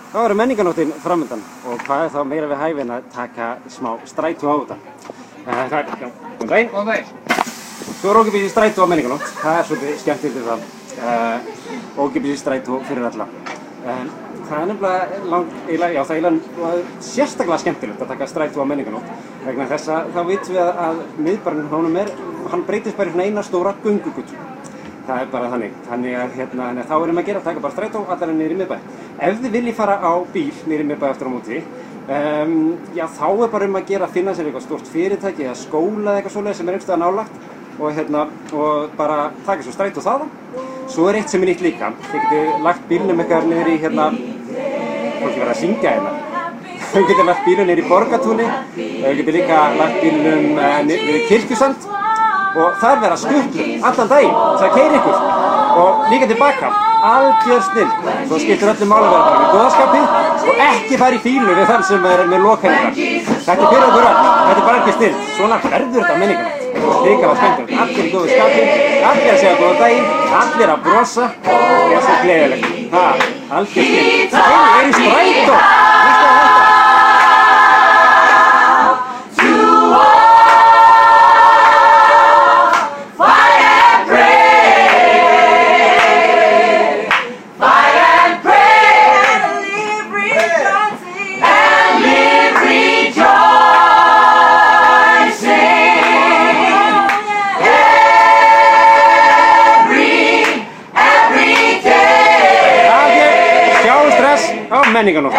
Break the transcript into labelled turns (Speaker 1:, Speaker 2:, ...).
Speaker 1: Þá er menningarnóttin framundan og hvað þá meira við hæfi en að taka smá strætó á þetta. Góðan daginn.
Speaker 2: Góðan daginn.
Speaker 1: Svo er ókeypis í strætó á menningarnótt. Það er svolítið skemmtilegt það. Ókeypis í strætó fyrir alla. Það er nefnilega það er sérstaklega skemmtilegt að taka strætó á menningarnótt. Vegna þess að þá vitum við að miðbærinn hann breytist bara í svona eina stóra göngugötu. Það er bara þannig. Þannig að þá erum að taka bara strætó allar niður í miðbæ. Ef þið viljið fara á bíl niður í miðbæ eftir á móti, þá er bara að gera að finna sér eitthvað stórt fyrirtæki eða skóla eða eitthvað svoleiðis sem er einhvers staðar nálægt og bara taka svo strætó þaðan. Svo er eitt sem er nýtt líka. Þið getið lagt bílnum eitthvað niður í fólk verið að syngja hérna. Þið getið lagt bílnum niður í Borgartúni, þið getið líka lagt bílnum niður í Kirkjusand og þar vera skuttlur allan daginn, það keyrir ykkur og líka tilbaka, algjör snill. Svo skiptir öllu máli að vera bara með góðskapið og ekki fara í fílu við þann sem er með lokhengar. Þetta er fyrir okkur öll, þetta er bara ekki snill. Svona verður þetta menningarnótt. Líka var skemmtilegt, allir í góðu skapi, allir að segja góðan daginn, allir að brosa og það er svo gleðilegt. Algjör snill. Það er í strætó. Menningarnótt.